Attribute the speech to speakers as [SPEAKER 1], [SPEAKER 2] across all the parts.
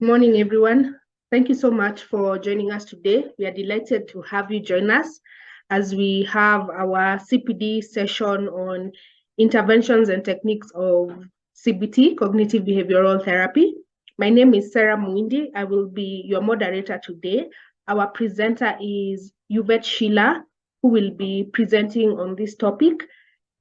[SPEAKER 1] Morning, everyone. Thank you so much for joining us today. We are delighted to have you join us as we have our CPD session on interventions and techniques of CBT, cognitive behavioral therapy. My name is Sarah Muindi. I will be your moderator today. Our presenter is Uvet Sheila, who will be presenting on this topic.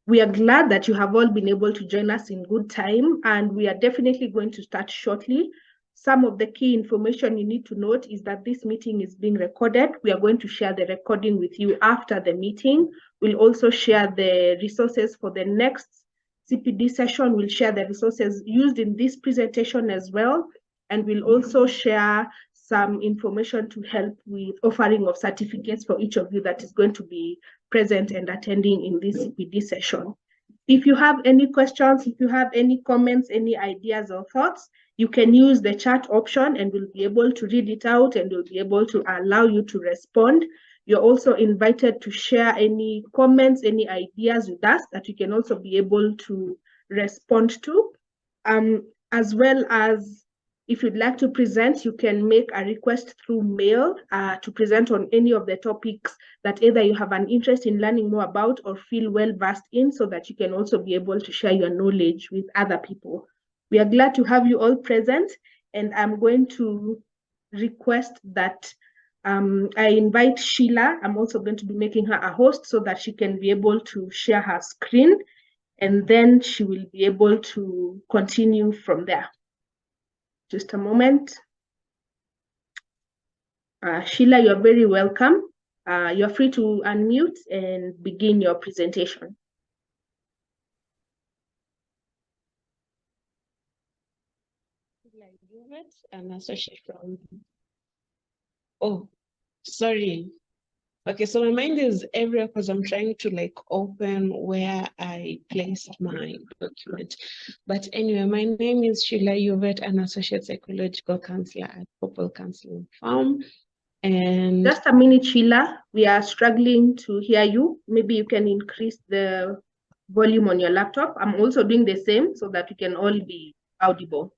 [SPEAKER 1] We are glad that you have all been able to join us in good time, and we are definitely going to start shortly. Some of the key information you need to note is that this meeting is being recorded. We are going to share the recording with you after the meeting. We'll also share the resources for the next CPD session. We'll share the resources used in this presentation as well. And we'll also share some information to help with offering of certificates for each of you that is going to be present and attending in this CPD session. If you have any questions, if you have any comments, any ideas or thoughts, you can use the chat option and we'll be able to read it out and we'll be able to allow you to respond. You're also invited to share any comments, any ideas with us that you can also be able to respond to. As well as if you'd like to present, you can make a request through mail to present on any of the topics that either you have an interest in learning more about or feel well versed in, so that you can also be able to share your knowledge with other people. We are glad to have you all present, and I'm going to request that I invite Sheila. I'm also going to be making her a host so that she can be able to share her screen, and then she will be able to continue from there. Just a moment. Sheila, you're very welcome. You're free to unmute and begin your presentation.
[SPEAKER 2] Uvet, an associate from. Oh, sorry. Okay, so my mind is everywhere because I'm trying to open where I placed my document. But anyway, my name is Sheila Uvet, an associate psychological counselor at Popple Counseling Farm. And
[SPEAKER 1] just a minute, Sheila. We are struggling to hear you. Maybe you can increase the volume on your laptop. I'm also doing the same so that we can all be audible.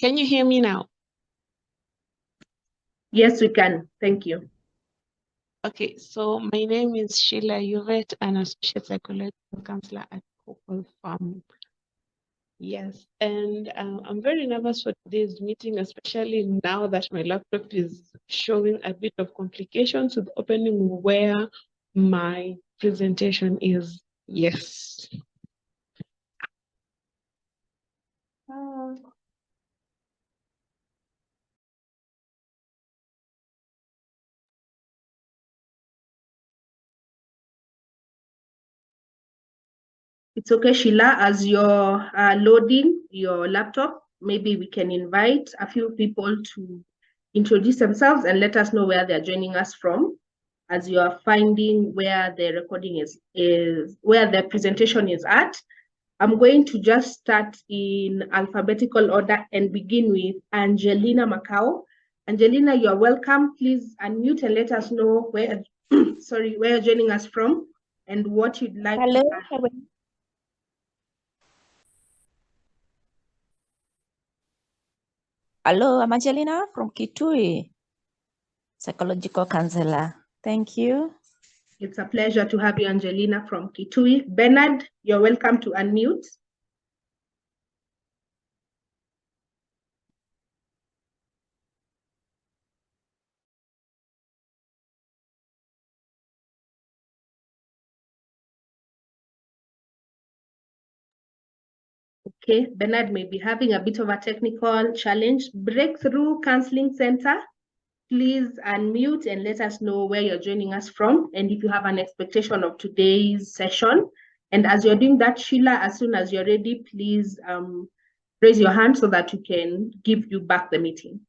[SPEAKER 2] Can you hear me now?
[SPEAKER 1] Yes, we can. Thank you.
[SPEAKER 2] Okay, so my name is Sheila Uvet, an associate psychological counselor at Popple Farm. Yes, and I'm very nervous for today's meeting, especially now that my laptop is showing a bit of complications with opening where my presentation is. Yes.
[SPEAKER 1] It's okay, Sheila, as you're loading your laptop, maybe we can invite a few people to introduce themselves and let us know where they're joining us from, as you are finding where the recording is where the presentation is at. I'm going to just start in alphabetical order and begin with Angelina Macau. Angelina, you're welcome. Please unmute and let us know where, sorry, where you're joining us from and what you'd like
[SPEAKER 3] Hello.
[SPEAKER 1] to add.
[SPEAKER 3] Hello, I'm Angelina from Kitui, psychological counselor. Thank you.
[SPEAKER 1] It's a pleasure to have you, Angelina from Kitui. Bernard, you're welcome to unmute. Okay, Bernard may be having a bit of a technical challenge. Breakthrough Counseling Center, please unmute and let us know where you're joining us from and if you have an expectation of today's session. And as you're doing that, Sheila, as soon as you're ready, please raise your hand so that we can give you back the meeting.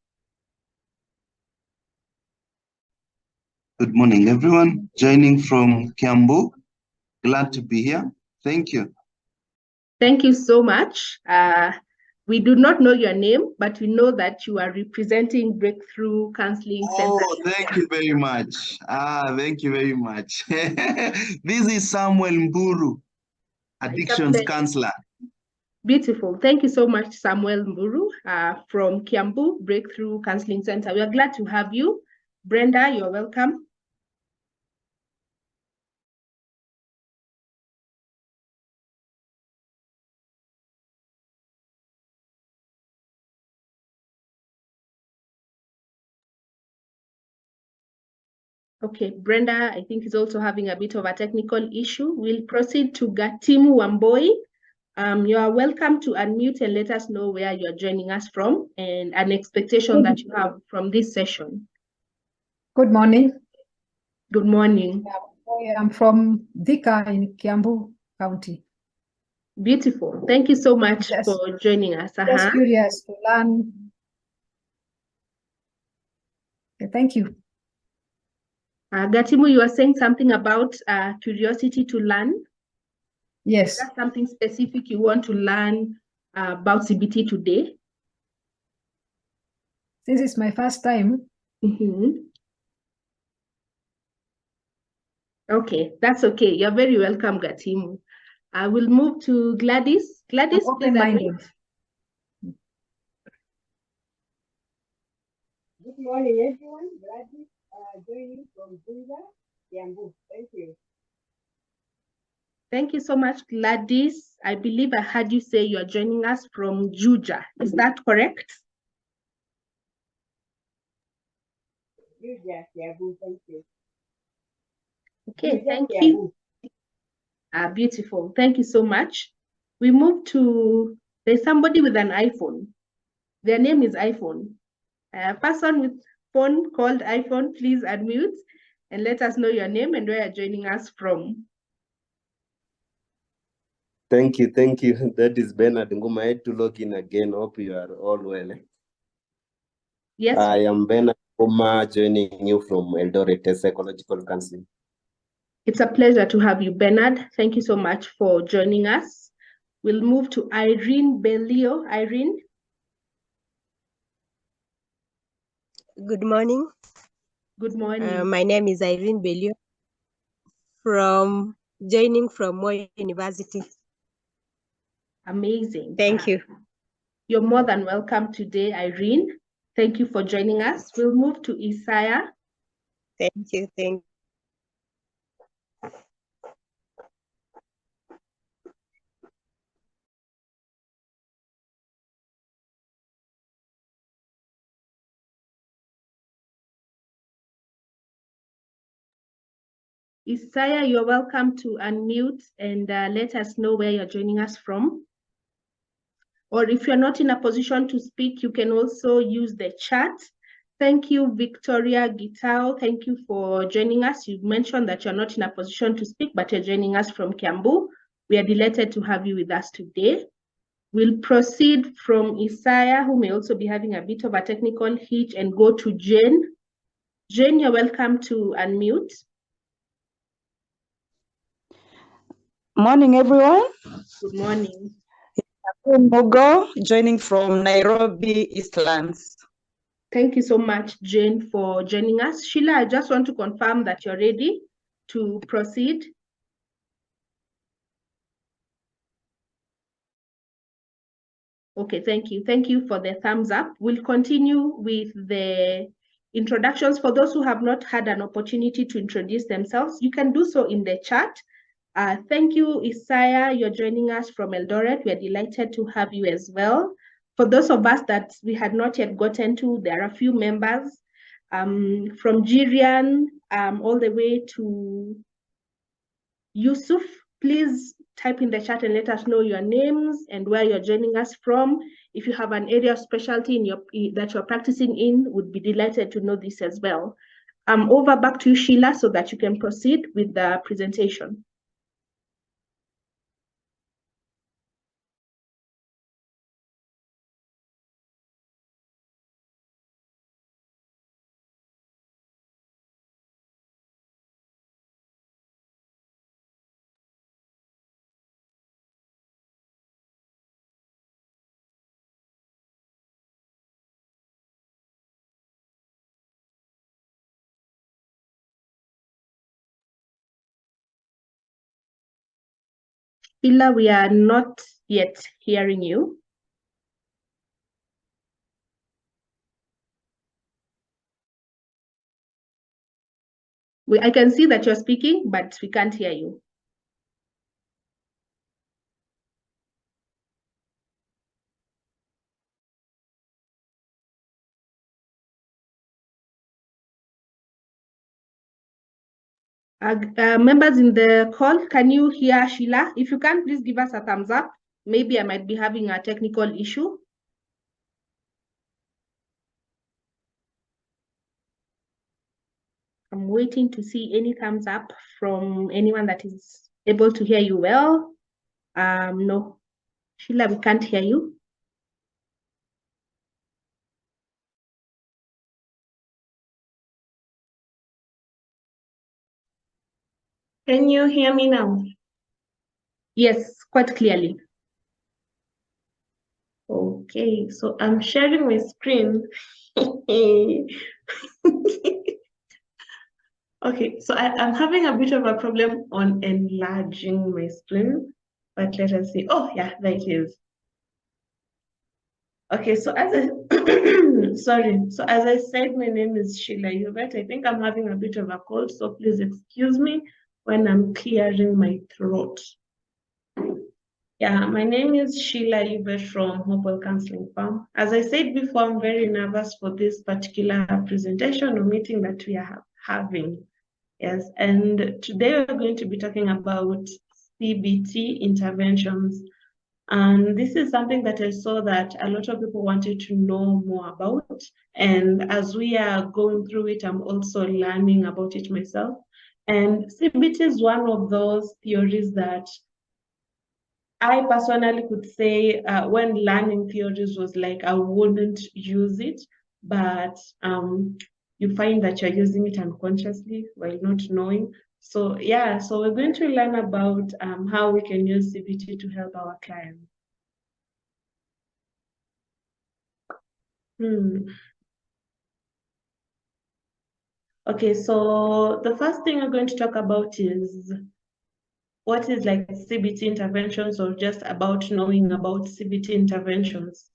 [SPEAKER 4] Good morning, everyone. Joining from Kiambu. Glad to be here. Thank you.
[SPEAKER 1] Thank you so much. We do not know your name, but we know that you are representing Breakthrough Counseling Center.
[SPEAKER 4] Oh, thank you very much. Thank you very much. This is Samuel Mburu, Addictions Counselor.
[SPEAKER 1] Beautiful. Thank you so much, Samuel Mburu from Kiambu Breakthrough Counseling Center. We are glad to have you. Brenda, you're welcome. Okay, Brenda, I think is also having a bit of a technical issue. We'll proceed to Gatimu Wamboi. You are welcome to unmute and let us know where you're joining us from and an expectation that you have from this session.
[SPEAKER 5] Good morning.
[SPEAKER 1] Good morning.
[SPEAKER 5] I'm from Thika in Kiambu County.
[SPEAKER 1] Beautiful. Thank you so much
[SPEAKER 5] Yes.
[SPEAKER 1] for joining us.
[SPEAKER 5] Just curious to learn. Okay, thank you.
[SPEAKER 1] Gatimu, you are saying something about curiosity to learn.
[SPEAKER 5] Yes.
[SPEAKER 1] Is that something specific you want to learn about CBT today?
[SPEAKER 5] This is my first time.
[SPEAKER 1] Okay, that's okay. You're very welcome, Gatimu. I will move to Gladys. Gladys,
[SPEAKER 5] I'm
[SPEAKER 1] please
[SPEAKER 5] open-minded.
[SPEAKER 1] unmute.
[SPEAKER 6] Good morning, everyone. Gladys joining from Juja, Kiambu. Thank you.
[SPEAKER 1] Thank you so much, Gladys. I believe I heard you say you're joining us from Juja. Is that correct?
[SPEAKER 6] Juja, Kiambu. Thank you.
[SPEAKER 1] Okay,
[SPEAKER 6] Juja,
[SPEAKER 1] thank
[SPEAKER 6] Kiambu.
[SPEAKER 1] you. Beautiful. Thank you so much. We move to, there's somebody with an iPhone. Their name is iPhone. A person with phone called iPhone, please unmute and let us know your name and where you're joining us from.
[SPEAKER 7] Thank you. That is Bernard Nguma. I had to log in again. Hope you are all well.
[SPEAKER 1] Yes.
[SPEAKER 7] I am Bernard Nguma, joining you from Eldoret Psychological Counseling.
[SPEAKER 1] It's a pleasure to have you, Bernard. Thank you so much for joining us. We'll move to Irene Bellio. Irene.
[SPEAKER 8] Good morning.
[SPEAKER 1] Good morning.
[SPEAKER 8] My name is Irene Bellio joining from Moi University.
[SPEAKER 1] Amazing.
[SPEAKER 8] Thank you.
[SPEAKER 1] You're more than welcome today, Irene. Thank you for joining us. We'll move to Isaiah.
[SPEAKER 8] Thank you.
[SPEAKER 1] Isaiah, you're welcome to unmute and let us know where you're joining us from. Or if you're not in a position to speak, you can also use the chat. Thank you, Victoria Gitao. Thank you for joining us. You mentioned that you're not in a position to speak, but you're joining us from Kiambu. We are delighted to have you with us today. We'll proceed from Isaiah, who may also be having a bit of a technical hitch, and go to Jane. Jane, you're welcome to unmute.
[SPEAKER 9] Morning, everyone.
[SPEAKER 1] Good morning.
[SPEAKER 9] Mogo, joining from Nairobi, Eastlands.
[SPEAKER 1] Thank you so much, Jane, for joining us. Sheila, I just want to confirm that you're ready to proceed. Okay, thank you. Thank you for the thumbs up. We'll continue with the introductions. For those who have not had an opportunity to introduce themselves, you can do so in the chat. Thank you, Isaiah. You're joining us from Eldoret. We're delighted to have you as well. For those of us that we had not yet gotten to, there are a few members from Jirian all the way to Yusuf. Please type in the chat and let us know your names and where you're joining us from. If you have an area of specialty that you're practicing in, would be delighted to know this as well. Over back to you, Sheila, so that you can proceed with the presentation. Sheila, we are not yet hearing you. I can see that you're speaking, but we can't hear you. Members in the call, can you hear Sheila? If you can, please give us a thumbs up. Maybe I might be having a technical issue. I'm waiting to see any thumbs up from anyone that is able to hear you well. No, Sheila, we can't hear you.
[SPEAKER 2] Can you hear me now?
[SPEAKER 1] Yes, quite clearly.
[SPEAKER 2] Okay, so I'm sharing my screen. Okay, so I'm having a bit of a problem on enlarging my screen, but let us see. Oh, yeah, there it is. Okay, so as I sorry, so as I said, my name is Sheila Uvet. I think I'm having a bit of a cold, so please excuse me when I'm clearing my throat. Yeah, my name is Sheila Uvet from Hopewell Counseling Farm. As I said before, I'm very nervous for this particular presentation or meeting that we are having. Yes, and today we're going to be talking about CBT interventions. And this is something that I saw that a lot of people wanted to know more about. And as we are going through it, I'm also learning about it myself. And CBT is one of those theories that I personally could say when learning theories was like, I wouldn't use it, but you find that you're using it unconsciously while not knowing. So yeah, so we're going to learn about how we can use CBT to help our clients. Okay, so the first thing we're going to talk about is what is like CBT interventions, or just about knowing about CBT interventions.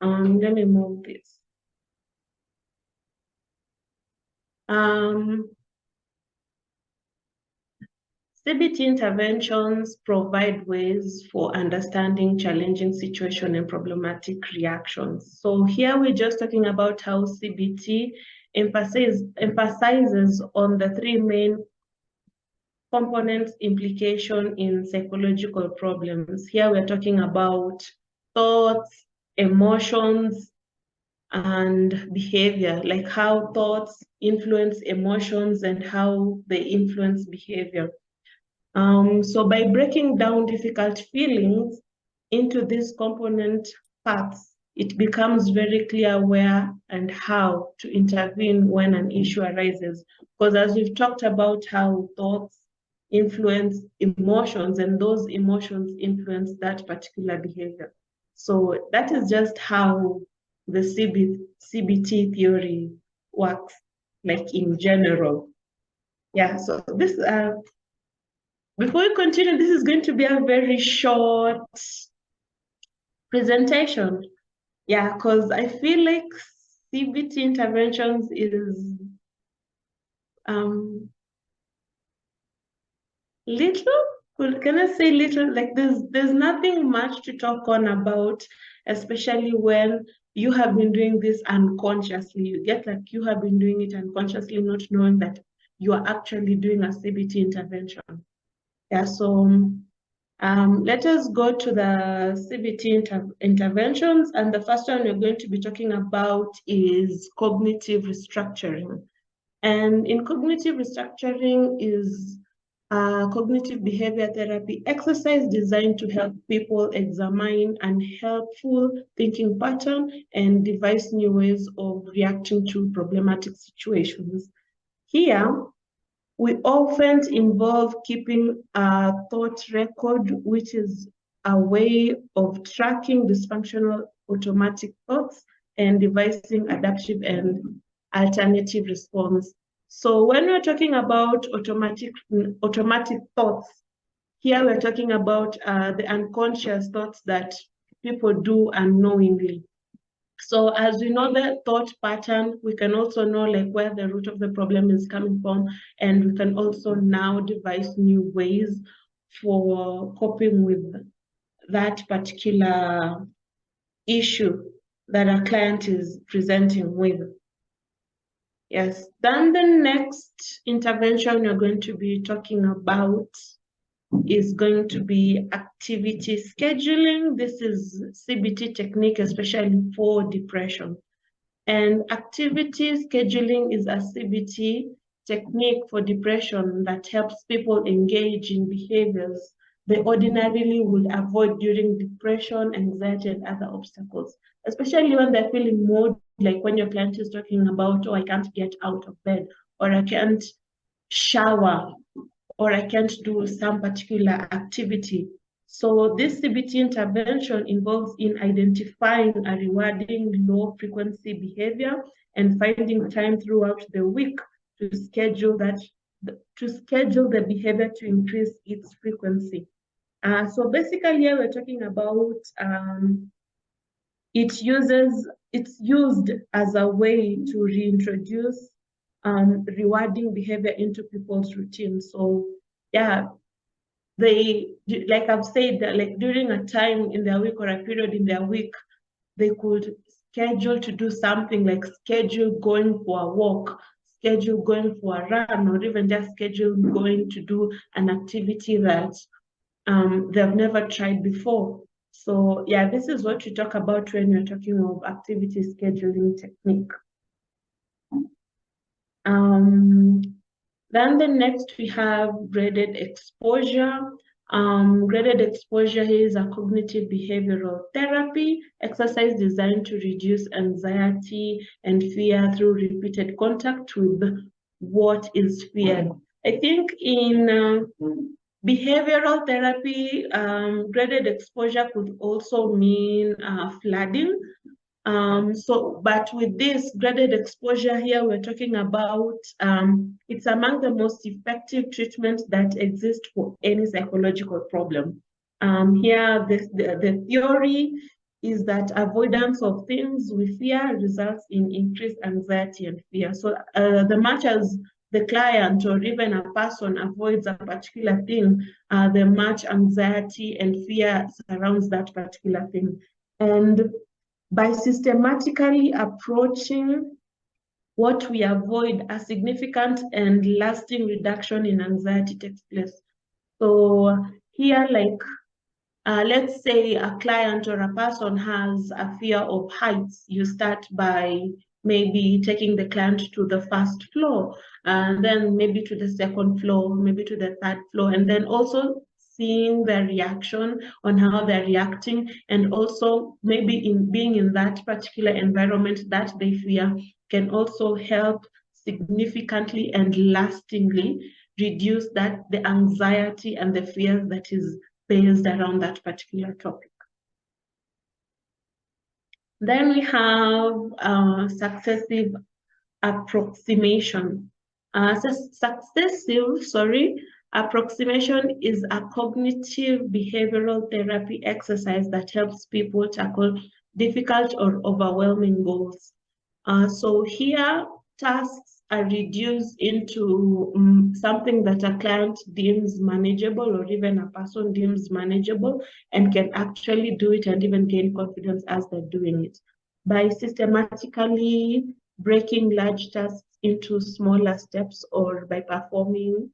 [SPEAKER 2] Let me move this. CBT interventions provide ways for understanding challenging situation and problematic reactions. So here we're just talking about how CBT emphasizes on the three main components implication in psychological problems. Here we're talking about thoughts, emotions, and behavior, like how thoughts influence emotions and how they influence behavior. So by breaking down difficult feelings into these component parts, it becomes very clear where and how to intervene when an issue arises. Because as we've talked about how thoughts influence emotions, and those emotions influence that particular behavior. So that is just how the CBT theory works, like in general. Yeah, so this before we continue, this is going to be a very short presentation. Yeah, because I feel like CBT interventions is little. Can I say little? Like there's nothing much to talk on about, especially when you have been doing this unconsciously. You get like you have been doing it unconsciously, not knowing that you are actually doing a CBT intervention. Yeah, so let us go to the CBT interventions, and the first one we're going to be talking about is cognitive restructuring. And in cognitive restructuring is cognitive behavior therapy exercise designed to help people examine unhelpful thinking pattern and devise new ways of reacting to problematic situations. Here, we often involve keeping a thought record, which is a way of tracking dysfunctional automatic thoughts and devising adaptive and alternative response. So when we're talking about automatic thoughts, here we're talking about the unconscious thoughts that people do unknowingly. So as we know the thought pattern, we can also know like where the root of the problem is coming from, and we can also now devise new ways for coping with that particular issue that our client is presenting with. Yes, then the next intervention we're going to be talking about is going to be activity scheduling. This is CBT technique, especially for depression. And activity scheduling is a CBT technique for depression that helps people engage in behaviors they ordinarily would avoid during depression, anxiety, and other obstacles, especially when they're feeling more like when your client is talking about, oh, I can't get out of bed, or I can't shower, or I can't do some particular activity. So this CBT intervention involves in identifying a rewarding low frequency behavior and finding time throughout the week to schedule the behavior to increase its frequency. So basically here we're talking about it's used as a way to reintroduce rewarding behavior into people's routine. So yeah, they, like I've said, that like during a time in their week or a period in their week, they could schedule to do something, like schedule going for a walk, schedule going for a run, or even just schedule going to do an activity that they've never tried before. So yeah, this is what we talk about when we're talking of activity scheduling technique. Then the next we have graded exposure. Graded exposure here is a cognitive behavioral therapy exercise designed to reduce anxiety and fear through repeated contact with what is feared. I think in behavioral therapy, graded exposure could also mean flooding. But with this graded exposure here, we're talking about, it's among the most effective treatments that exist for any psychological problem. Here, the theory is that avoidance of things we fear results in increased anxiety and fear. So the much as the client or even a person avoids a particular thing, the much anxiety and fear surrounds that particular thing. And by systematically approaching what we avoid, a significant and lasting reduction in anxiety takes place. So here, like, let's say a client or a person has a fear of heights. You start by maybe taking the client to the first floor, and then maybe to the second floor, maybe to the third floor, and then also seeing their reaction on how they're reacting, and also maybe in being in that particular environment that they fear can also help significantly and lastingly reduce the anxiety and the fear that is based around that particular topic. Then we have successive approximation. Approximation is a cognitive behavioral therapy exercise that helps people tackle difficult or overwhelming goals. So here, tasks are reduced into something that a client deems manageable, or even a person deems manageable, and can actually do it and even gain confidence as they're doing it. By systematically breaking large tasks into smaller steps, or by performing.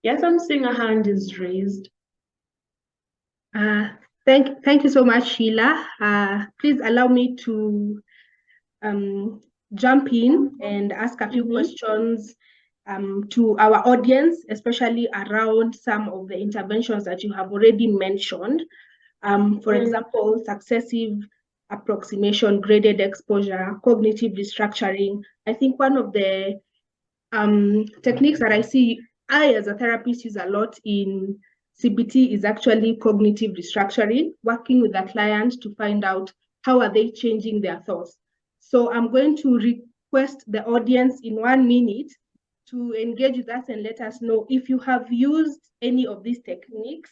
[SPEAKER 2] Yes, I'm seeing a hand is raised.
[SPEAKER 1] Thank you so much, Sheila. Please allow me to jump in and ask a few questions to our audience, especially around some of the interventions that you have already mentioned. For example, successive approximation, graded exposure, cognitive restructuring. I think one of the techniques that I as a therapist use a lot in CBT is actually cognitive restructuring, working with the client to find out how are they changing their thoughts. So I'm going to request the audience in 1 minute to engage with us and let us know if you have used any of these techniques.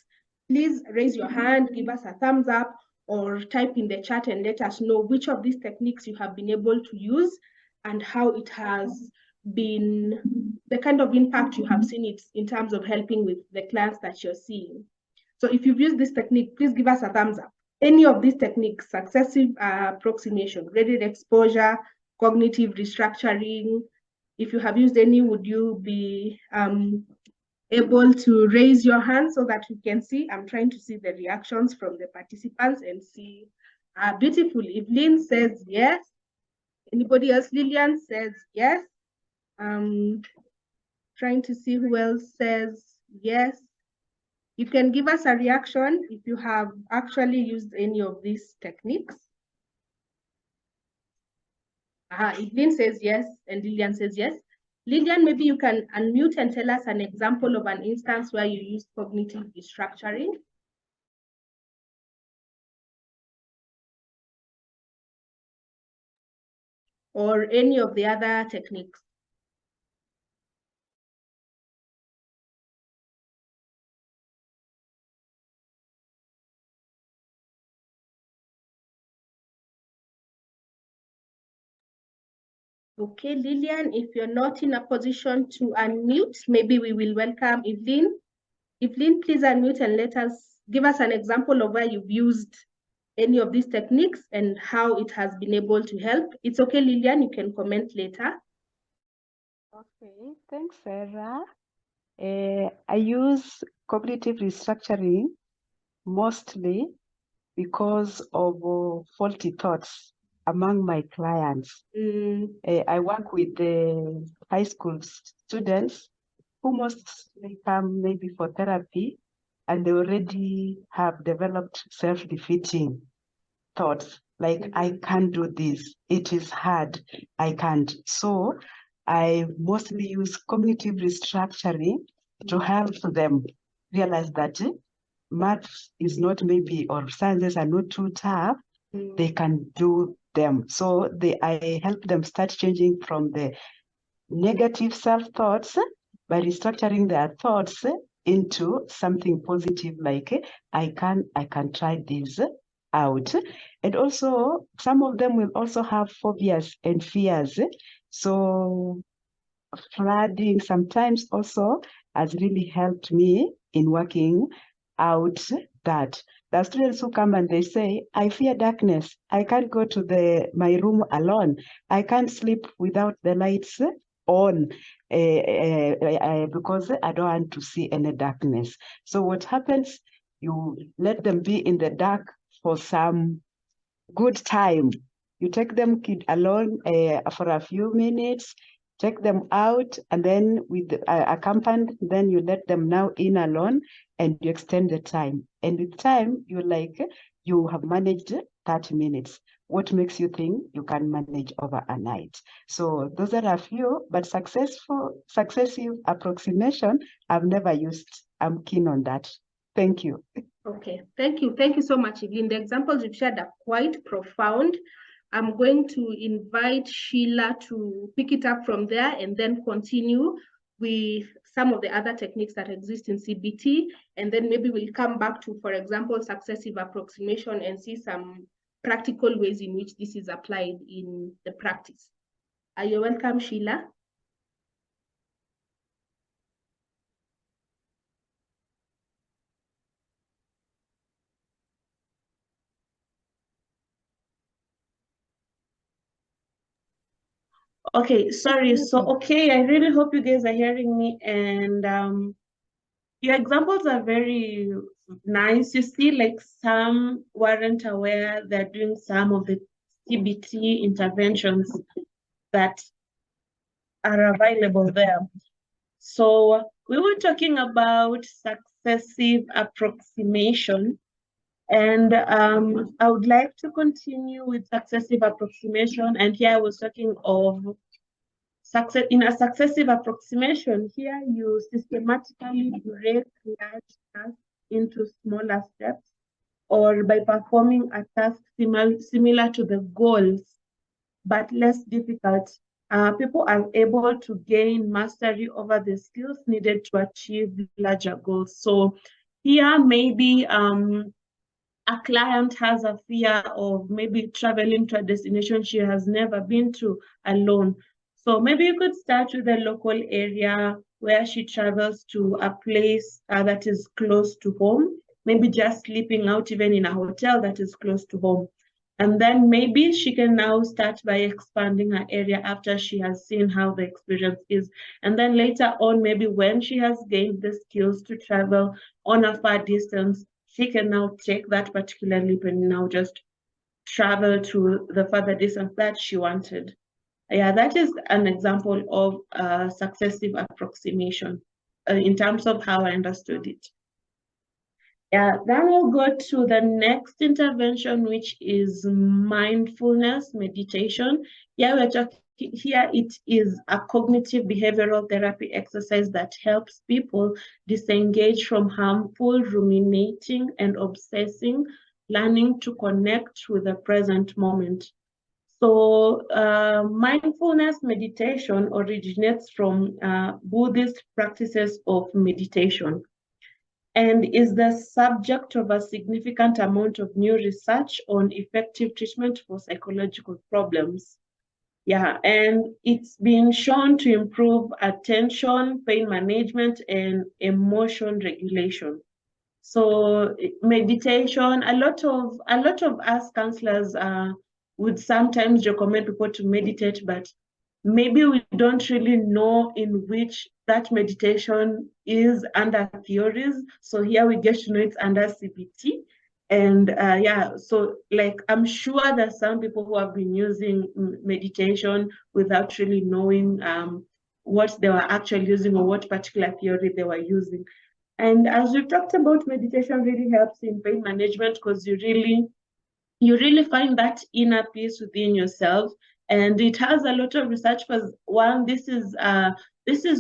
[SPEAKER 1] Please raise your hand, give us a thumbs up, or type in the chat and let us know which of these techniques you have been able to use and how it has been, the kind of impact you have seen it in terms of helping with the clients that you're seeing. So if you've used this technique, please give us a thumbs up. Any of these techniques, successive approximation, graded exposure, cognitive restructuring, if you have used any, would you be able to raise your hand so that we can see? I'm trying to see the reactions from the participants and see. Beautiful. Evelyn says yes. Anybody else? Lillian says yes. Trying to see who else says yes. You can give us a reaction if you have actually used any of these techniques. Evelyn says yes, and Lillian says yes. Lillian, maybe you can unmute and tell us an example of an instance where you used cognitive restructuring. Or any of the other techniques. Okay, Lillian, if you're not in a position to unmute, maybe we will welcome Evelyn. Evelyn, please unmute and give us an example of where you've used any of these techniques and how it has been able to help. It's okay, Lillian, you can comment later.
[SPEAKER 10] Okay, thanks, Sarah. I use cognitive restructuring mostly because of faulty thoughts among my clients. I work with the high school students who mostly come maybe for therapy, and they already have developed self-defeating thoughts like, I can't do this, it is hard, I can't. So I mostly use cognitive restructuring to help them realize that math is not maybe, or sciences are not too tough, they can do them. So I help them start changing from the negative self-thoughts by restructuring their thoughts into something positive, like I can try this out. And also some of them will also have phobias and fears. So flooding sometimes also has really helped me in working out that. There are students who come and they say, I fear darkness. I can't go to my room alone. I can't sleep without the lights on because I don't want to see any darkness. So what happens, you let them be in the dark for some good time. You take them alone for a few minutes, take them out, and then with accompanied, then you let them now in alone and you extend the time. And with time, you have managed 30 minutes. What makes you think you can manage over a night? So those are a few, but successive approximation, I've never used. I'm keen on that. Thank you.
[SPEAKER 1] Okay, thank you. Thank you so much, Evelyn. The examples you've shared are quite profound. I'm going to invite Sheila to pick it up from there and then continue with some of the other techniques that exist in CBT. And then maybe we'll come back to, for example, successive approximation and see some practical ways in which this is applied in the practice. Are you welcome, Sheila?
[SPEAKER 2] Okay, sorry. So, okay, I really hope you guys are hearing me. And your examples are very nice. You see, like some weren't aware they're doing some of the CBT interventions that are available there. So we were talking about successive approximation. And I would like to continue with successive approximation. And here I was talking of success in a successive approximation. Here you systematically break large tasks into smaller steps, or by performing a task similar to the goals, but less difficult people are able to gain mastery over the skills needed to achieve larger goals. So here maybe a client has a fear of maybe traveling to a destination she has never been to alone. So maybe you could start with a local area where she travels to a place that is close to home, maybe just sleeping out even in a hotel that is close to home. And then maybe she can now start by expanding her area after she has seen how the experience is. And then later on, maybe when she has gained the skills to travel on a far distance, she can now take that particular leap and now just travel to the further distance that she wanted. Yeah, that is an example of successive approximation in terms of how I understood it. Yeah, then we'll go to the next intervention, which is mindfulness meditation. Yeah, we're talking here, it is a cognitive behavioral therapy exercise that helps people disengage from harmful ruminating and obsessing, learning to connect with the present moment. So mindfulness meditation originates from Buddhist practices of meditation, and is the subject of a significant amount of new research on effective treatment for psychological problems. Yeah, and it's been shown to improve attention, pain management, and emotion regulation. So meditation, a lot of us counselors would sometimes recommend people to meditate, but maybe we don't really know in which that meditation is under theories. So here we get to know it's under CBT. And yeah, so like I'm sure there's some people who have been using meditation without really knowing what they were actually using or what particular theory they were using. And as we've talked about, meditation really helps in pain management because you really find that inner peace within yourself. And it has a lot of research because one, this is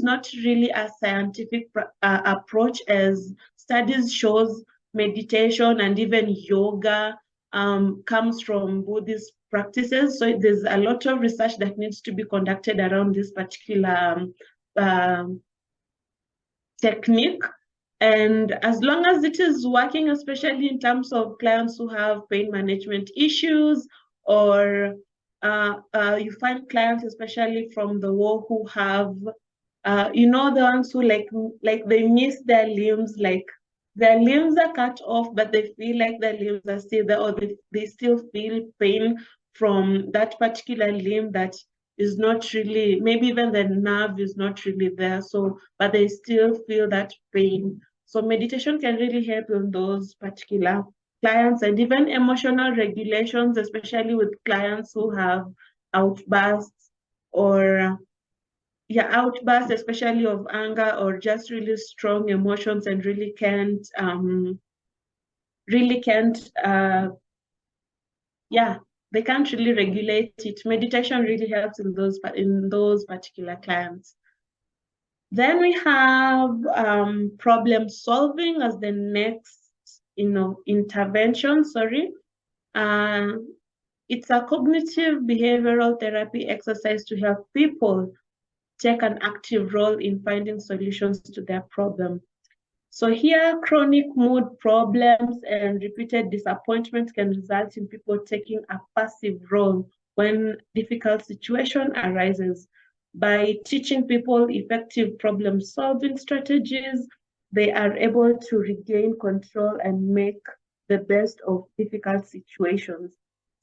[SPEAKER 2] not really a scientific approach, as studies shows meditation and even yoga comes from Buddhist practices. So there's a lot of research that needs to be conducted around this particular technique. And as long as it is working, especially in terms of clients who have pain management issues, or you find clients, especially from the war, who have, the ones who like they miss their limbs, like their limbs are cut off, but they feel like their limbs are still there, or they still feel pain from that particular limb that is not really, maybe even the nerve is not really there, so but they still feel that pain. So meditation can really help in those particular clients, and even emotional regulations, especially with clients who have outbursts or outbursts, especially of anger or just really strong emotions, and really can't they can't really regulate it. Meditation really helps in those particular clients. Then we have problem solving as the next intervention. It's a cognitive behavioral therapy exercise to help people take an active role in finding solutions to their problem. So here, chronic mood problems and repeated disappointment can result in people taking a passive role when difficult situation arises. By teaching people effective problem-solving strategies, they are able to regain control and make the best of difficult situations.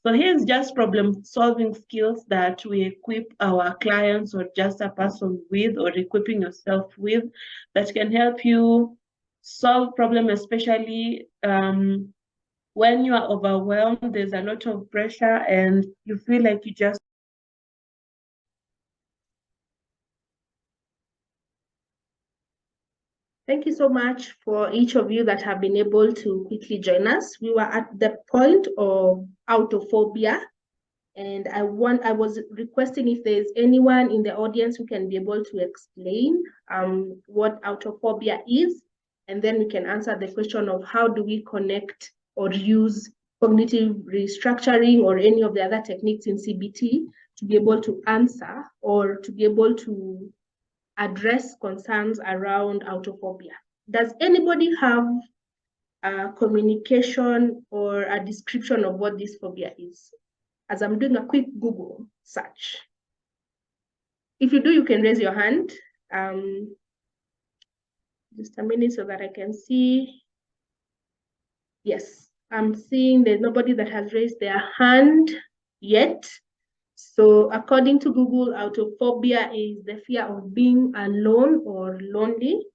[SPEAKER 2] So here's just problem-solving skills that we equip our clients or just a person with, or equipping yourself with, that can help you solve problems, especially when you are overwhelmed, there's a lot of pressure and you feel like you just
[SPEAKER 1] Thank you so much for each of you that have been able to quickly join us. We were at the point of autophobia, and I was requesting if there's anyone in the audience who can be able to explain what autophobia is, and then we can answer the question of how do we connect or use cognitive restructuring or any of the other techniques in CBT to be able to answer or to be able to address concerns around autophobia. Does anybody have a communication or a description of what this phobia is? As I'm doing a quick Google search. If you do, you can raise your hand. Just a minute so that I can see. Yes, I'm seeing there's nobody that has raised their hand yet. So according to Google, autophobia is the fear of being alone or lonely,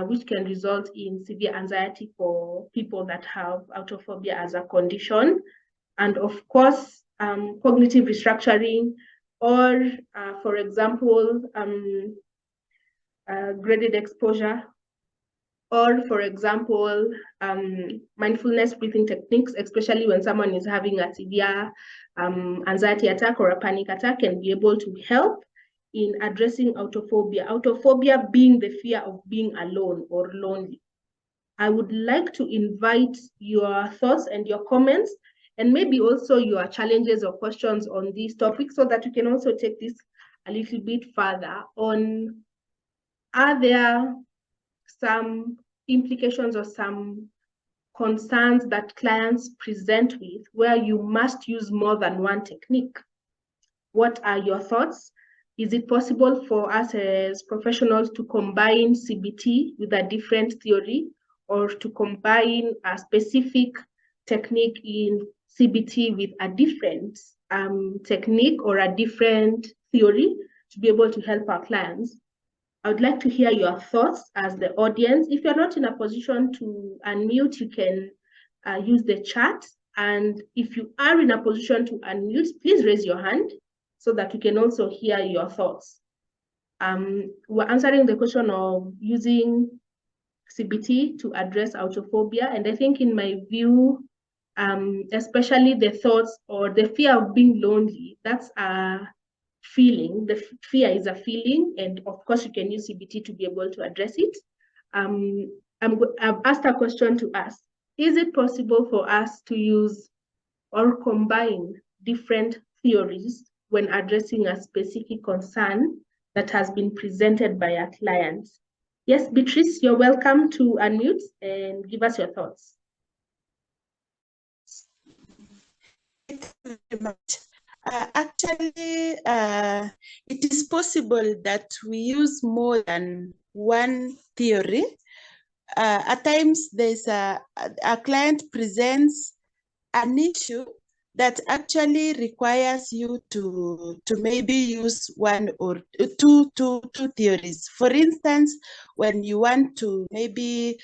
[SPEAKER 1] which can result in severe anxiety for people that have autophobia as a condition. And of course, cognitive restructuring, or for example, graded exposure, or for example, mindfulness breathing techniques, especially when someone is having a severe anxiety attack or a panic attack, can be able to help in addressing autophobia. Autophobia being the fear of being alone or lonely. I would like to invite your thoughts and your comments, and maybe also your challenges or questions on these topics, so that you can also take this a little bit further on, are there some implications or some concerns that clients present with where you must use more than one technique? What are your thoughts? Is it possible for us as professionals to combine CBT with a different theory, or to combine a specific technique in CBT with a different technique or a different theory to be able to help our clients? I would like to hear your thoughts as the audience. If you're not in a position to unmute, you can use the chat. And if you are in a position to unmute, please raise your hand so that we can also hear your thoughts. We're answering the question of using CBT to address autophobia. And I think in my view, especially the thoughts or the fear of being lonely, that's a feeling. The fear is a feeling, and of course you can use CBT to be able to address it. I've asked a question to us. Is it possible for us to use or combine different theories when addressing a specific concern that has been presented by our clients? Yes, Beatrice, you're welcome to unmute and give us your thoughts.
[SPEAKER 11] Thank you very much. Actually, it is possible that we use more than one theory. At times, there's a client presents an issue that actually requires you to maybe use one or two theories. For instance, when you want to maybe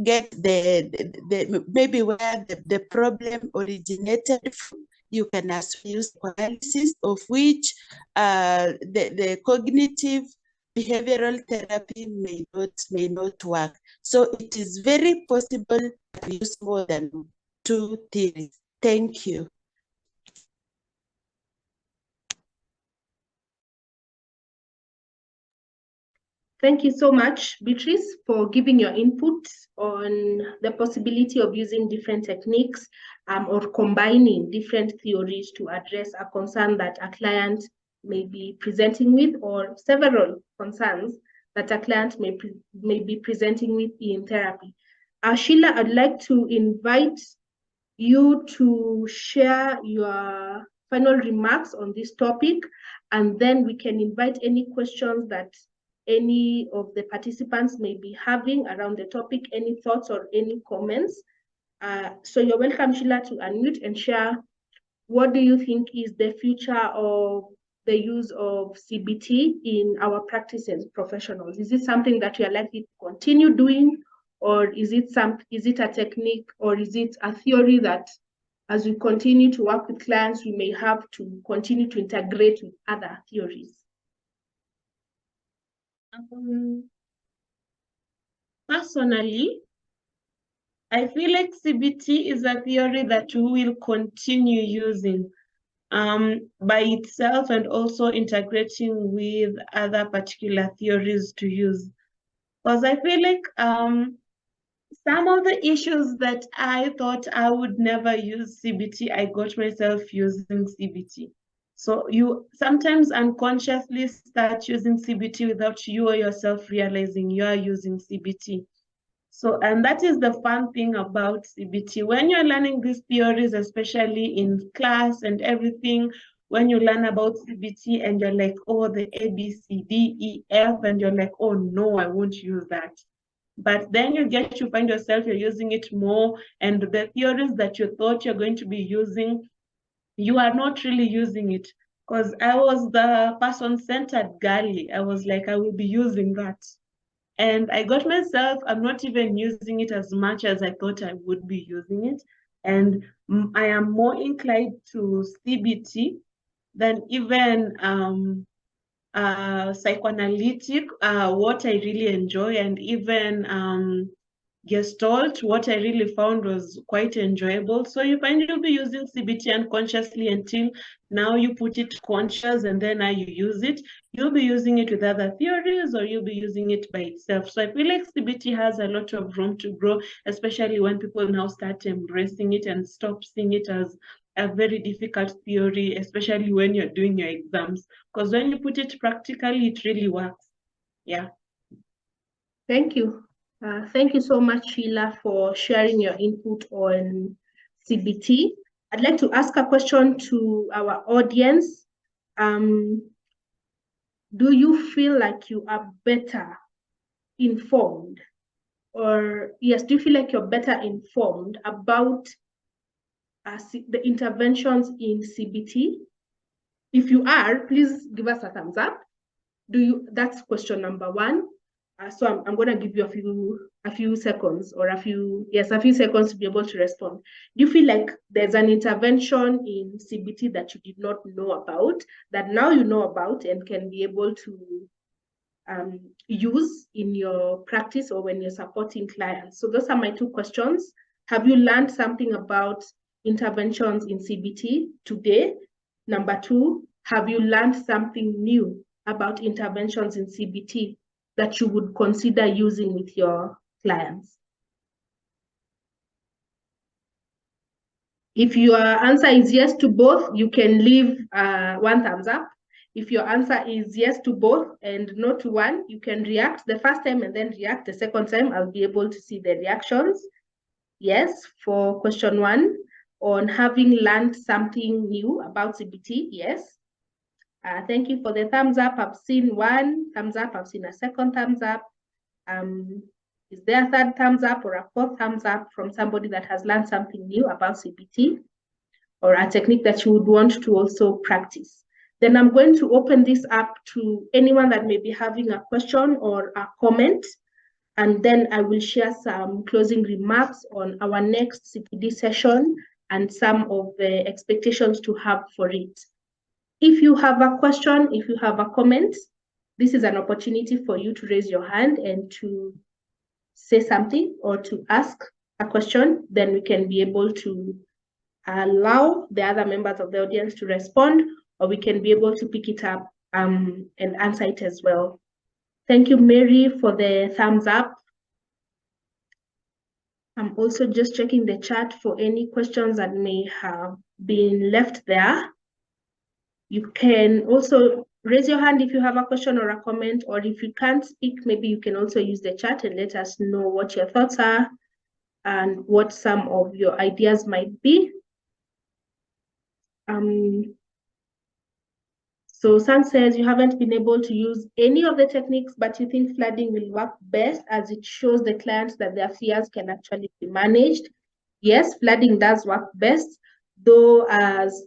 [SPEAKER 11] get maybe where the problem originated from, you can also use analysis, of which the cognitive behavioral therapy may not work. So it is very possible to use more than two theories. Thank you.
[SPEAKER 1] Thank you so much, Beatrice, for giving your input on the possibility of using different techniques or combining different theories to address a concern that a client may be presenting with, or several concerns that a client may be presenting with in therapy. Sheila, I'd like to invite you to share your final remarks on this topic, and then we can invite any questions that any of the participants may be having around the topic, any thoughts or any comments. So you're welcome, Sheila, to unmute and share, what do you think is the future of the use of CBT in our practice as professionals? Is it something that we are likely to continue doing, or is it a technique, or is it a theory that as we continue to work with clients, we may have to continue to integrate with other theories?
[SPEAKER 2] Personally, I feel like CBT is a theory that we will continue using by itself, and also integrating with other particular theories to use. Because I feel like some of the issues that I thought I would never use CBT, I got myself using CBT. So you sometimes unconsciously start using CBT without you or yourself realizing you are using CBT. So, and that is the fun thing about CBT. When you're learning these theories, especially in class and everything, when you learn about CBT and you're like, oh, the A, B, C, D, E, F, and you're like, oh no, I won't use that. But then you find yourself, you're using it more, and the theories that you thought you're going to be using, you are not really using it. Because I was the person-centered girly. I was like, I will be using that. And I got myself, I'm not even using it as much as I thought I would be using it. And I am more inclined to CBT than even psychoanalytic, what I really enjoy, and even Gestalt, what I really found was quite enjoyable. So you find you'll be using CBT unconsciously until now you put it conscious, and then now you use it. You'll be using it with other theories, or you'll be using it by itself. So I feel like CBT has a lot of room to grow, especially when people now start embracing it and stop seeing it as a very difficult theory, especially when you're doing your exams. Because when you put it practically, it really works. Yeah.
[SPEAKER 1] Thank you. Thank you so much, Sheila, for sharing your input on CBT. I'd like to ask a question to our audience. Do you feel like you are better informed? Or yes, do you feel like you're better informed about the interventions in CBT? If you are, please give us a thumbs up. That's question number one. So I'm going to give you a few seconds, or a few seconds to be able to respond. Do you feel like there's an intervention in CBT that you did not know about, that now you know about and can be able to use in your practice or when you're supporting clients? So those are my two questions. Have you learned something about interventions in CBT today? Number two, have you learned something new about interventions in CBT that you would consider using with your clients? If your answer is yes to both, you can leave one thumbs up. If your answer is yes to both and no to one, you can react the first time and then react the second time. I'll be able to see the reactions. Yes, for question one, on having learned something new about CBT, yes. Thank you for the thumbs up. I've seen one thumbs up. I've seen a second thumbs up. Is there a third thumbs up or a fourth thumbs up from somebody that has learned something new about CBT or a technique that you would want to also practice? Then I'm going to open this up to anyone that may be having a question or a comment, and then I will share some closing remarks on our next CPD session and some of the expectations to have for it. If you have a question, if you have a comment, this is an opportunity for you to raise your hand and to say something or to ask a question. Then we can be able to allow the other members of the audience to respond, or we can be able to pick it up and answer it as well. Thank you, Mary, for the thumbs up. I'm also just checking the chat for any questions that may have been left there. You can also raise your hand if you have a question or a comment, or if you can't speak, maybe you can also use the chat and let us know what your thoughts are and what some of your ideas might be. So Sang says you haven't been able to use any of the techniques, but you think flooding will work best as it shows the clients that their fears can actually be managed. Yes, flooding does work best, though as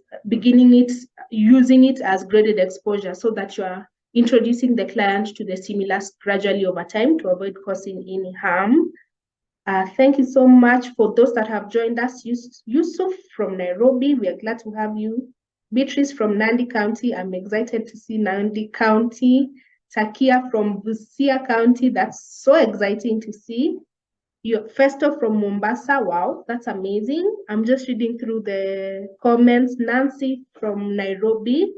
[SPEAKER 1] using it as graded exposure so that you are introducing the client to the stimulus gradually over time to avoid causing any harm. Thank you so much for those that have joined us. Yusuf from Nairobi, we are glad to have you. Beatrice from Nandi County, I'm excited to see Nandi County. Takia from Busia County, that's so exciting to see. Festo from Mombasa, wow, that's amazing. I'm just reading through the comments. Nancy from Nairobi,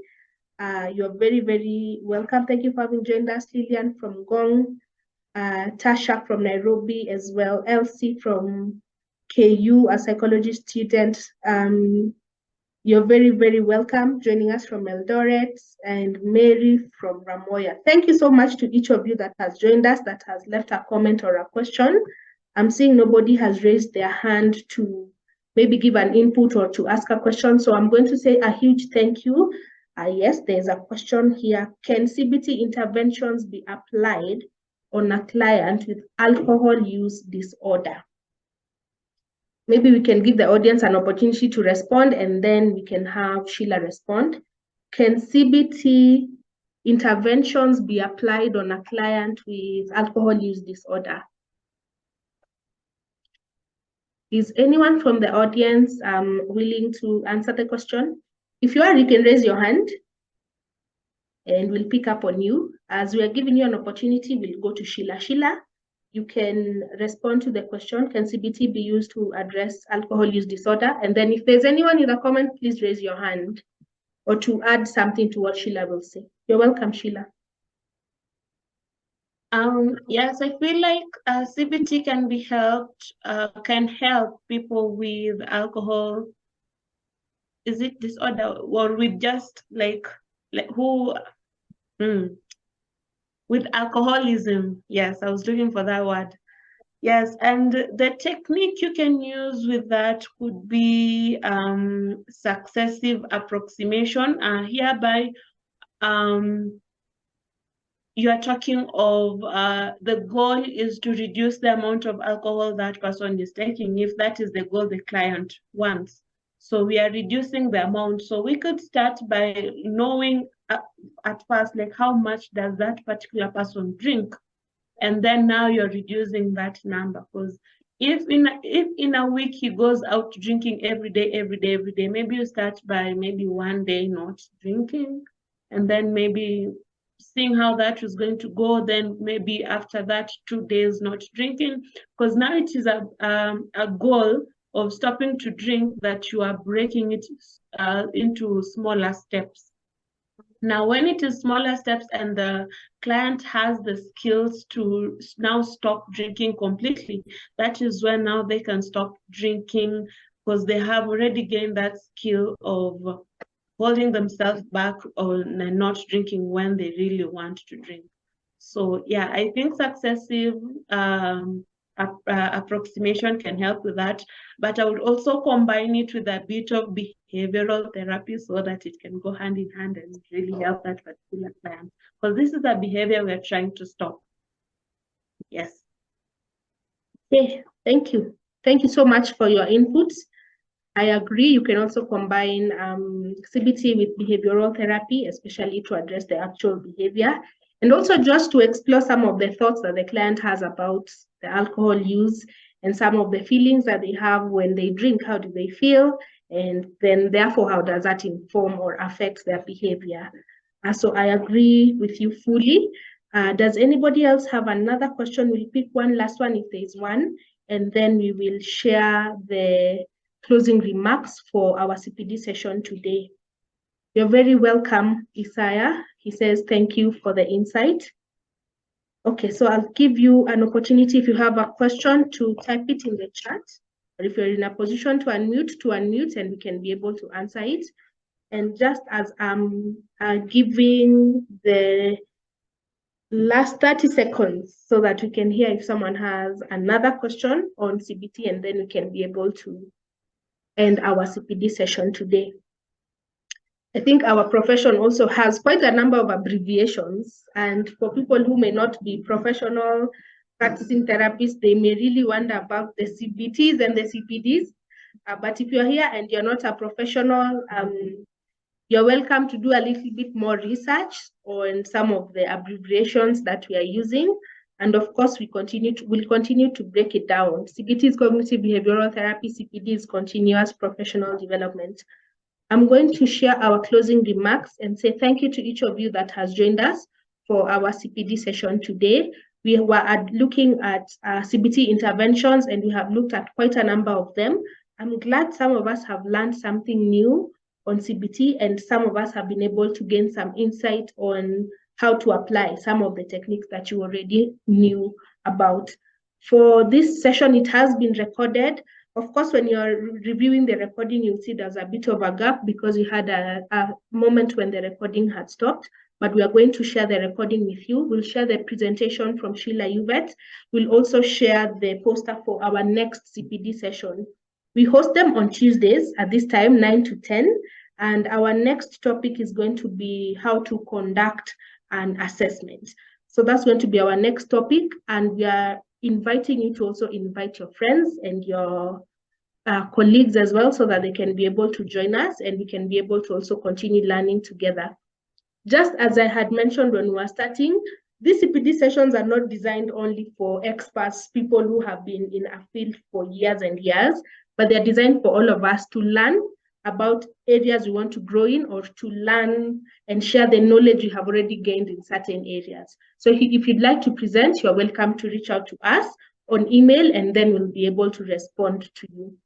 [SPEAKER 1] you're very, very welcome. Thank you for having joined us. Lillian from Gong, Tasha from Nairobi as well. Elsie from KU, a psychology student. You're very, very welcome joining us from Eldoret, and Mary from Ramoya. Thank you so much to each of you that has joined us, that has left a comment or a question. I'm seeing nobody has raised their hand to maybe give an input or to ask a question. So I'm going to say a huge thank you. Yes, there's a question here. Can CBT interventions be applied on a client with alcohol use disorder? Maybe we can give the audience an opportunity to respond, and then we can have Sheila respond. Can CBT interventions be applied on a client with alcohol use disorder? Is anyone from the audience willing to answer the question? If you are, you can raise your hand and we'll pick up on you. As we are giving you an opportunity, we'll go to Sheila. Sheila, you can respond to the question, can CBT be used to address alcohol use disorder? And then if there's anyone in the comment, please raise your hand or to add something to what Sheila will say. You're welcome, Sheila.
[SPEAKER 2] Yes, I feel like CBT can help people with alcohol. Is it disorder or with just like who? With alcoholism. Yes, I was looking for that word. Yes, and the technique you can use with that could be successive approximation. Hereby, you are talking of the goal is to reduce the amount of alcohol that person is taking, if that is the goal the client wants. So we are reducing the amount. So we could start by knowing at first, like how much does that particular person drink? And then now you're reducing that number, because if in a week he goes out drinking every day, maybe you start by maybe one day not drinking, and then maybe seeing how that is going to go. Then maybe after that 2 days not drinking, because now it is a goal of stopping to drink that you are breaking it into smaller steps. Now, when it is smaller steps and the client has the skills to now stop drinking completely, that is when now they can stop drinking, because they have already gained that skill of holding themselves back or not drinking when they really want to drink. So yeah, I think successive approximation can help with that, but I would also combine it with a bit of behavioral therapy so that it can go hand in hand and really help that particular client, because this is a behavior we're trying to stop. Yes.
[SPEAKER 1] Okay, thank you. Thank you so much for your inputs. I agree. You can also combine CBT with behavioral therapy, especially to address the actual behavior, and also just to explore some of the thoughts that the client has about the alcohol use and some of the feelings that they have when they drink. How do they feel? And then therefore, how does that inform or affect their behavior? So I agree with you fully. Does anybody else have another question? We'll pick one last one if there's one, and then we will share the closing remarks for our CPD session today. You're very welcome, Isaiah. He says, thank you for the insight. Okay, so I'll give you an opportunity if you have a question to type it in the chat, or if you're in a position to unmute, and we can be able to answer it. And just as I'm giving the last 30 seconds so that we can hear if someone has another question on CBT, and then we can be able to end our CPD session today. I think our profession also has quite a number of abbreviations, and for people who may not be professional practicing therapists, they may really wonder about the CBTs and the CPDs. But if you're here and you're not a professional, you're welcome to do a little bit more research on some of the abbreviations that we are using. And of course, we'll continue to break it down. CBT is cognitive behavioral therapy, CPD is continuous professional development. I'm going to share our closing remarks and say thank you to each of you that has joined us for our CPD session today. We were looking at CBT interventions, and we have looked at quite a number of them. I'm glad some of us have learned something new on CBT, and some of us have been able to gain some insight on how to apply some of the techniques that you already knew about. For this session, it has been recorded. Of course, when you're reviewing the recording, you'll see there's a bit of a gap because we had a moment when the recording had stopped, but we are going to share the recording with you. We'll share the presentation from Sheila Uvet. We'll also share the poster for our next CPD session. We host them on Tuesdays at this time, 9 to 10, and our next topic is going to be how to conduct an assessment. So that's going to be our next topic, and we are inviting you to also invite your friends and your colleagues as well, so that they can be able to join us and we can be able to also continue learning together. Just as I had mentioned when we were starting, these CPD sessions are not designed only for experts, people who have been in a field for years and years, but they're designed for all of us to learn about areas we want to grow in, or to learn and share the knowledge you have already gained in certain areas. So if you'd like to present, you're welcome to reach out to us on email, and then we'll be able to respond to you.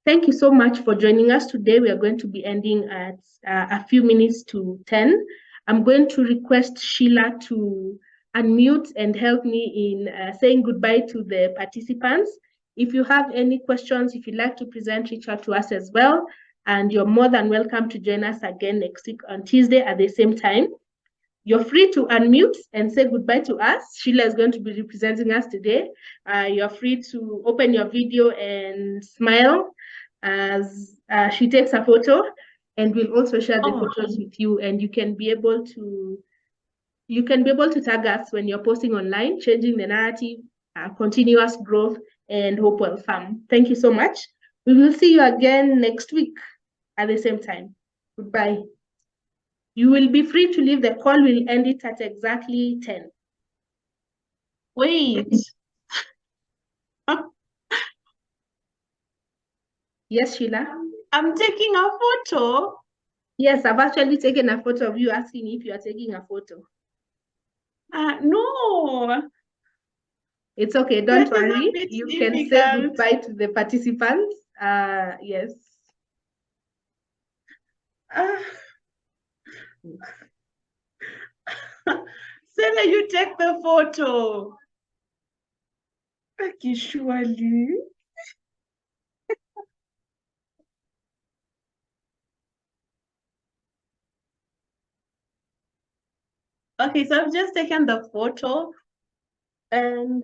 [SPEAKER 1] Thank you so much for joining us today. We are going to be ending at a few minutes to 10. I'm going to request Sheila to unmute and help me in saying goodbye to the participants. If you have any questions, if you'd like to present, reach out to us as well. And you're more than welcome to join us again next week on Tuesday at the same time. You're free to unmute and say goodbye to us. Sheila is going to be representing us today. You're free to open your video and smile as she takes a photo, and we'll also share the photos with you, and you can be able to tag us when you're posting online, changing the narrative, continuous growth, and Hopewell Farm. Thank you so much. We will see you again next week at the same time. Goodbye. You will be free to leave. The call will end it at exactly 10.
[SPEAKER 2] Wait.
[SPEAKER 1] Yes, Sheila?
[SPEAKER 2] I'm taking a photo.
[SPEAKER 1] Yes, I've actually taken a photo of you asking if you are taking a photo.
[SPEAKER 2] No.
[SPEAKER 1] It's okay, don't
[SPEAKER 2] That is a
[SPEAKER 1] worry.
[SPEAKER 2] bit
[SPEAKER 1] You can say
[SPEAKER 2] difficult.
[SPEAKER 1] goodbye to the participants. Yes.
[SPEAKER 2] Sarah, you take the photo. Okay, surely. Okay, so I've just taken the photo, and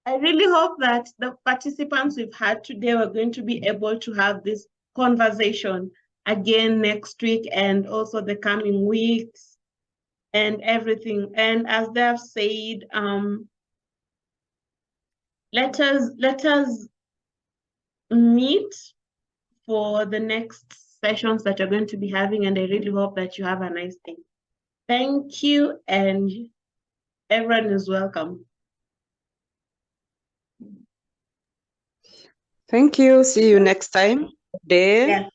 [SPEAKER 2] I really hope that the participants we've had today are going to be able to have this conversation again next week and also the coming weeks and everything. And as they have said, let us meet for the next sessions that you're going to be having, and I really hope that you have a nice day. Thank you, and everyone is welcome.
[SPEAKER 9] Thank you. See you next time.
[SPEAKER 2] Yeah.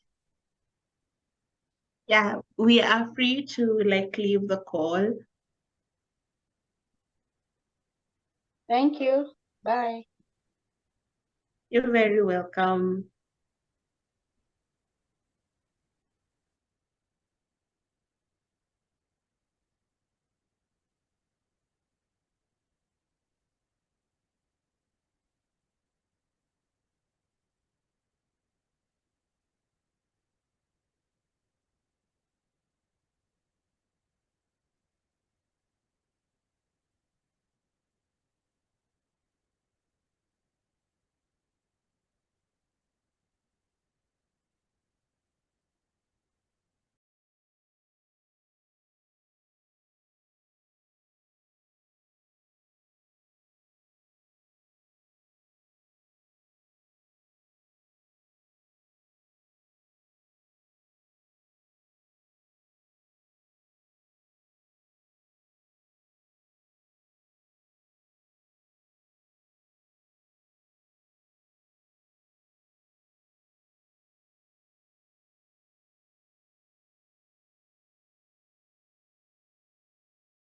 [SPEAKER 2] Yeah, we are free to leave the call.
[SPEAKER 8] Thank you. Bye.
[SPEAKER 2] You're very welcome.